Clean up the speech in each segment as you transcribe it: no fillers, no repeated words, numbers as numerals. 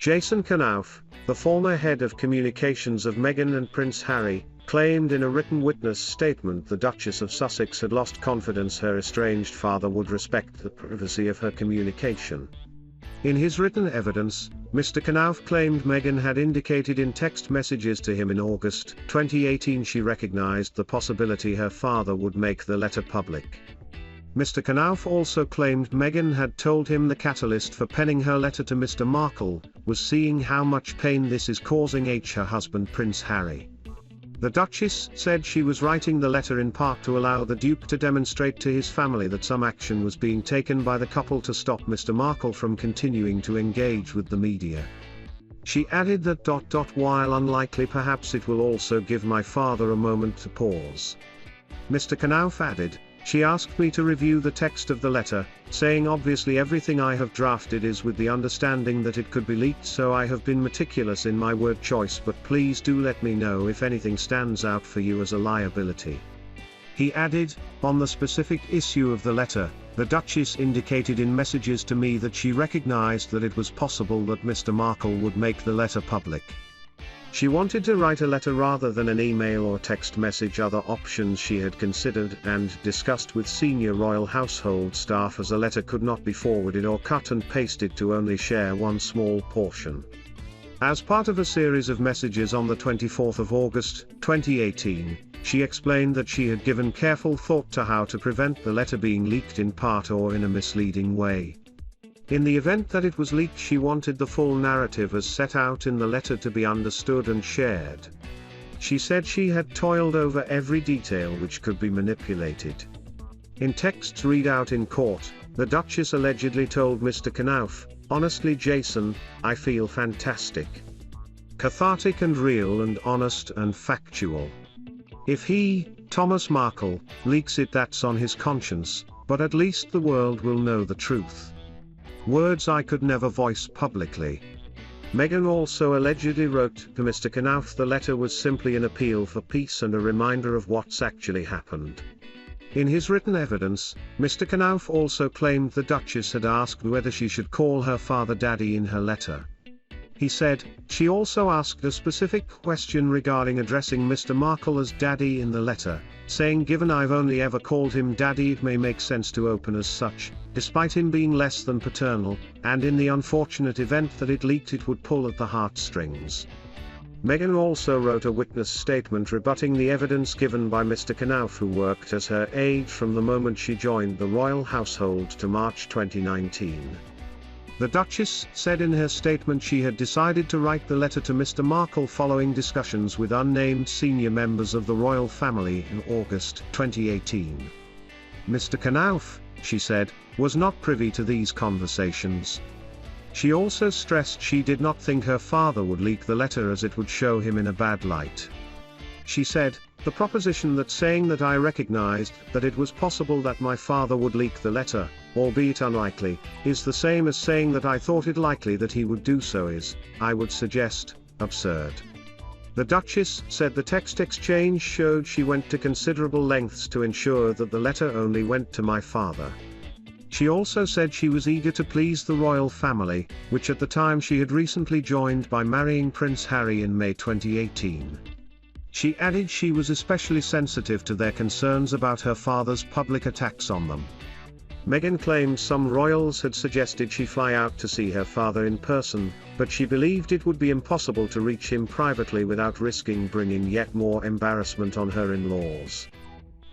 Jason Knauf, the former head of communications of Meghan and Prince Harry, claimed in a written witness statement the Duchess of Sussex had lost confidence her estranged father would respect the privacy of her communication. In his written evidence, Mr. Knauf claimed Meghan had indicated in text messages to him in August 2018 she recognized the possibility her father would make the letter public. Mr. Knauf also claimed Meghan had told him the catalyst for penning her letter to Mr. Markle was seeing how much pain this is causing her husband Prince Harry. The Duchess said she was writing the letter in part to allow the Duke to demonstrate to his family that some action was being taken by the couple to stop Mr. Markle from continuing to engage with the media. She added that while unlikely perhaps it will also give my father a moment to pause. Mr. Knauf added, she asked me to review the text of the letter, saying obviously everything I have drafted is with the understanding that it could be leaked, so I have been meticulous in my word choice, but please do let me know if anything stands out for you as a liability. He added, on the specific issue of the letter, the Duchess indicated in messages to me that she recognized that it was possible that Mr. Markle would make the letter public. She wanted to write a letter rather than an email or text message. Other options she had considered and discussed with senior royal household staff, as a letter could not be forwarded or cut and pasted to only share one small portion. As part of a series of messages on the 24th of August, 2018, she explained that she had given careful thought to how to prevent the letter being leaked in part or in a misleading way. In the event that it was leaked, she wanted the full narrative as set out in the letter to be understood and shared. She said she had toiled over every detail which could be manipulated. In texts read out in court, the Duchess allegedly told Mr. Knauf, "Honestly, Jason, I feel fantastic. Cathartic and real and honest and factual. If he, Thomas Markle, leaks it, that's on his conscience, but at least the world will know the truth. Words I could never voice publicly." Meghan also allegedly wrote to Mr. Knauf the letter was simply an appeal for peace and a reminder of what's actually happened. In his written evidence, Mr. Knauf also claimed the Duchess had asked whether she should call her father Daddy in her letter. He said, she also asked a specific question regarding addressing Mr. Markle as Daddy in the letter, saying given I've only ever called him Daddy it may make sense to open as such, despite him being less than paternal, and in the unfortunate event that it leaked it would pull at the heartstrings. Meghan also wrote a witness statement rebutting the evidence given by Mr. Knauf, who worked as her aide from the moment she joined the royal household to March 2019. The Duchess said in her statement she had decided to write the letter to Mr. Markle following discussions with unnamed senior members of the royal family in August 2018. Mr. Knauf, she said, was not privy to these conversations. She also stressed she did not think her father would leak the letter as it would show him in a bad light. She said, the proposition that saying that I recognized that it was possible that my father would leak the letter, albeit unlikely, is the same as saying that I thought it likely that he would do so is, I would suggest, absurd. The Duchess said the text exchange showed she went to considerable lengths to ensure that the letter only went to my father. She also said she was eager to please the royal family, which at the time she had recently joined by marrying Prince Harry in May 2018. She added she was especially sensitive to their concerns about her father's public attacks on them. Meghan claimed some royals had suggested she fly out to see her father in person, but she believed it would be impossible to reach him privately without risking bringing yet more embarrassment on her in-laws.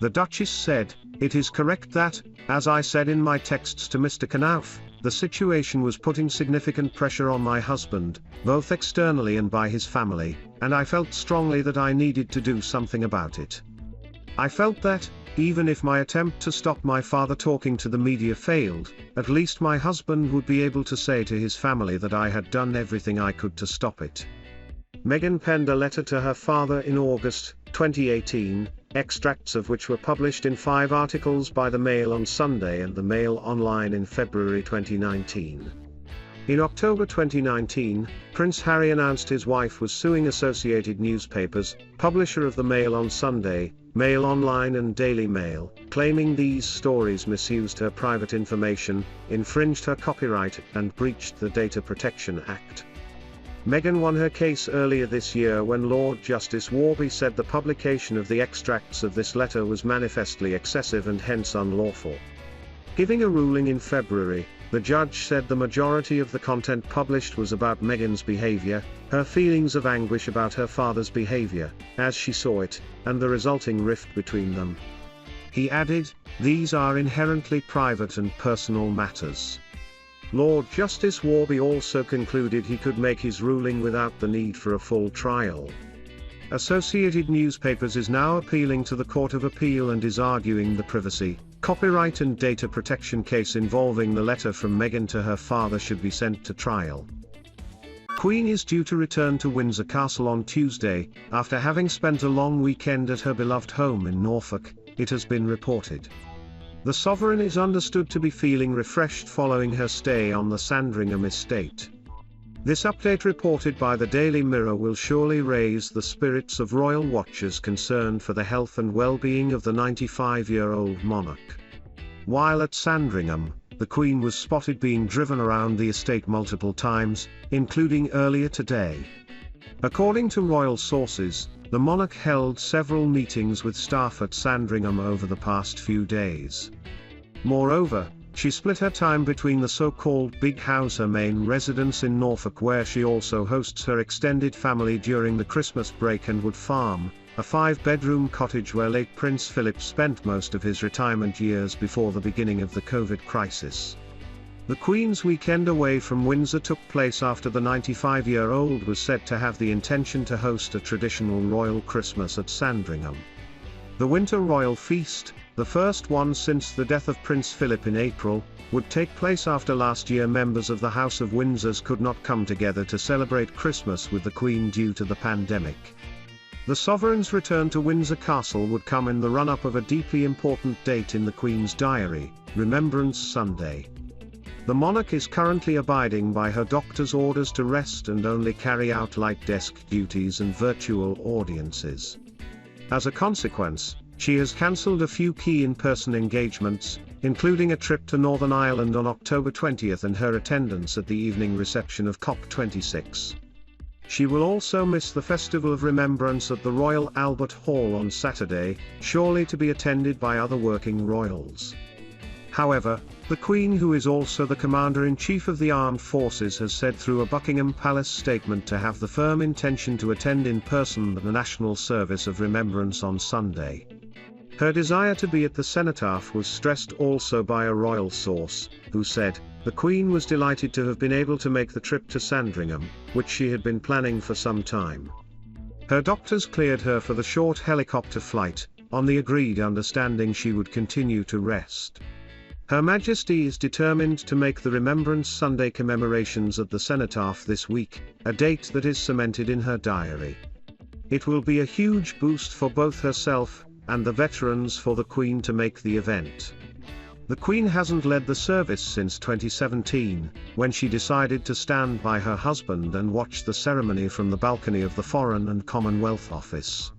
The Duchess said, it is correct that, as I said in my texts to Mr. Knauf, the situation was putting significant pressure on my husband, both externally and by his family, and I felt strongly that I needed to do something about it. I felt that, even if my attempt to stop my father talking to the media failed, at least my husband would be able to say to his family that I had done everything I could to stop it. Meghan penned a letter to her father in August 2018, extracts of which were published in 5 articles by the Mail on Sunday and the Mail Online in February 2019. In October 2019, Prince Harry announced his wife was suing Associated Newspapers, publisher of the Mail on Sunday, Mail Online and Daily Mail, claiming these stories misused her private information, infringed her copyright, and breached the Data Protection Act. Meghan won her case earlier this year when Lord Justice Warby said the publication of the extracts of this letter was manifestly excessive and hence unlawful. Giving a ruling in February, the judge said the majority of the content published was about Meghan's behavior, her feelings of anguish about her father's behavior, as she saw it, and the resulting rift between them. He added, "These are inherently private and personal matters." Lord Justice Warby also concluded he could make his ruling without the need for a full trial. Associated Newspapers is now appealing to the Court of Appeal and is arguing the privacy, copyright and data protection case involving the letter from Meghan to her father should be sent to trial. Queen is due to return to Windsor Castle on Tuesday, after having spent a long weekend at her beloved home in Norfolk, it has been reported. The sovereign is understood to be feeling refreshed following her stay on the Sandringham estate. This update reported by the Daily Mirror will surely raise the spirits of royal watchers concerned for the health and well-being of the 95-year-old monarch. While at Sandringham, the Queen was spotted being driven around the estate multiple times, including earlier today. According to royal sources, the monarch held several meetings with staff at Sandringham over the past few days. Moreover, she split her time between the so-called Big House, her main residence in Norfolk, where she also hosts her extended family during the Christmas break, and Wood Farm, a 5-bedroom cottage where late Prince Philip spent most of his retirement years before the beginning of the COVID crisis. The Queen's weekend away from Windsor took place after the 95-year-old was said to have the intention to host a traditional royal Christmas at Sandringham. The winter royal feast, the first one since the death of Prince Philip in April, would take place after last year members of the House of Windsor could not come together to celebrate Christmas with the Queen due to the pandemic. The sovereign's return to Windsor Castle would come in the run-up of a deeply important date in the Queen's diary, Remembrance Sunday. The monarch is currently abiding by her doctor's orders to rest and only carry out light desk duties and virtual audiences. As a consequence, she has cancelled a few key in-person engagements, including a trip to Northern Ireland on October 20th and her attendance at the evening reception of COP26. She will also miss the Festival of Remembrance at the Royal Albert Hall on Saturday, surely to be attended by other working royals. However, the Queen, who is also the Commander-in-Chief of the Armed Forces, has said through a Buckingham Palace statement to have the firm intention to attend in person the National Service of Remembrance on Sunday. Her desire to be at the cenotaph was stressed also by a royal source, who said, the Queen was delighted to have been able to make the trip to Sandringham, which she had been planning for some time. Her doctors cleared her for the short helicopter flight, on the agreed understanding she would continue to rest. Her Majesty is determined to make the Remembrance Sunday commemorations at the cenotaph this week, a date that is cemented in her diary. It will be a huge boost for both herself and the veterans for the Queen to make the event. The Queen hasn't led the service since 2017, when she decided to stand by her husband and watch the ceremony from the balcony of the Foreign and Commonwealth Office.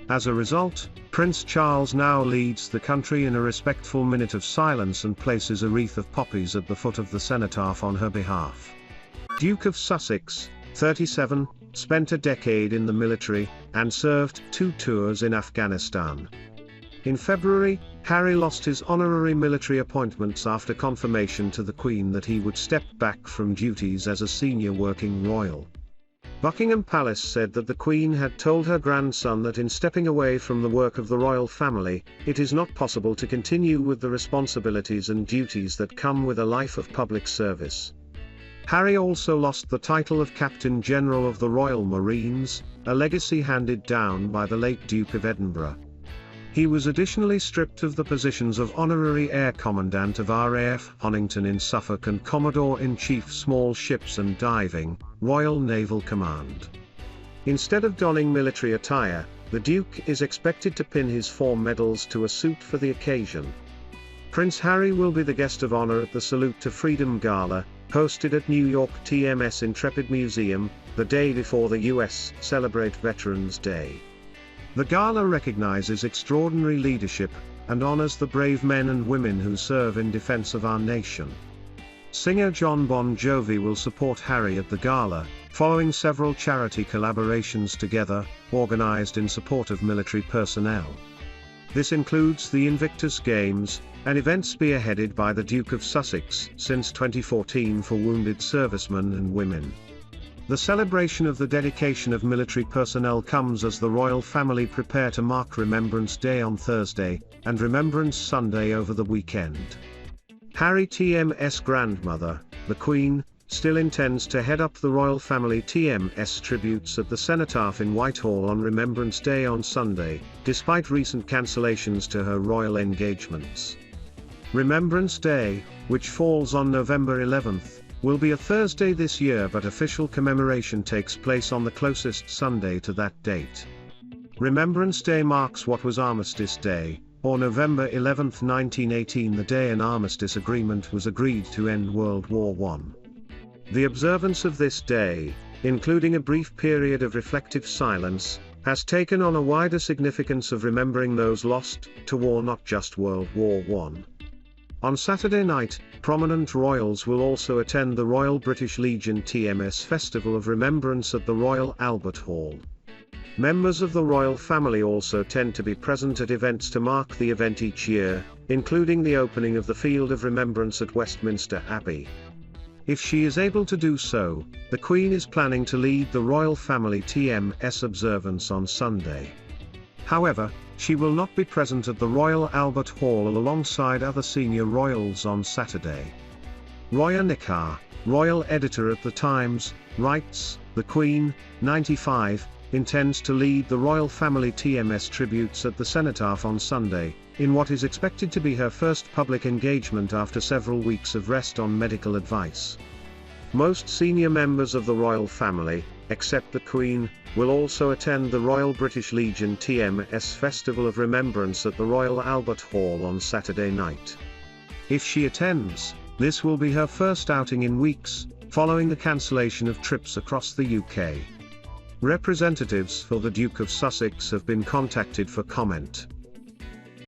As a result, Prince Charles now leads the country in a respectful minute of silence and places a wreath of poppies at the foot of the cenotaph on her behalf. Duke of Sussex, 37, spent a decade in the military, and served 2 tours in Afghanistan. In February, Harry lost his honorary military appointments after confirmation to the Queen that he would step back from duties as a senior working royal. Buckingham Palace said that the Queen had told her grandson that in stepping away from the work of the royal family, it is not possible to continue with the responsibilities and duties that come with a life of public service. Harry also lost the title of Captain General of the Royal Marines, a legacy handed down by the late Duke of Edinburgh. He was additionally stripped of the positions of Honorary Air Commandant of RAF Honington in Suffolk and Commodore-in-Chief Small Ships and Diving, Royal Naval Command. Instead of donning military attire, the Duke is expected to pin his 4 medals to a suit for the occasion. Prince Harry will be the guest of honor at the Salute to Freedom Gala, hosted at New York TMS Intrepid Museum, the day before the U.S. celebrate Veterans Day. The gala recognizes extraordinary leadership, and honors the brave men and women who serve in defense of our nation. Singer Jon Bon Jovi will support Harry at the gala, following several charity collaborations together, organized in support of military personnel. This includes the Invictus Games, an event spearheaded by the Duke of Sussex since 2014 for wounded servicemen and women. The celebration of the dedication of military personnel comes as the royal family prepare to mark Remembrance Day on Thursday, and Remembrance Sunday over the weekend. Harry TM's grandmother, the Queen, still intends to head up the royal family TMS tributes at the Cenotaph in Whitehall on Remembrance Day on Sunday, despite recent cancellations to her royal engagements. Remembrance Day, which falls on November 11th, will be a Thursday this year, but official commemoration takes place on the closest Sunday to that date. Remembrance Day marks what was Armistice Day, or November 11, 1918, the day an armistice agreement was agreed to end World War I. The observance of this day, including a brief period of reflective silence, has taken on a wider significance of remembering those lost to war, not just World War I. On Saturday night, prominent royals will also attend the Royal British Legion TMS Festival of Remembrance at the Royal Albert Hall. Members of the royal family also tend to be present at events to mark the event each year, including the opening of the Field of Remembrance at Westminster Abbey. If she is able to do so, the Queen is planning to lead the royal family TMS observance on Sunday. However, she will not be present at the Royal Albert Hall alongside other senior royals on Saturday. Roya Nikar, royal editor at The Times, writes, "The Queen, 95, intends to lead the royal family TMS tributes at the Cenotaph on Sunday, in what is expected to be her first public engagement after several weeks of rest on medical advice." Most senior members of the royal family, except the Queen, will also attend the Royal British Legion TMS Festival of Remembrance at the Royal Albert Hall on Saturday night. If she attends, this will be her first outing in weeks, following the cancellation of trips across the UK. Representatives for the Duke of Sussex have been contacted for comment.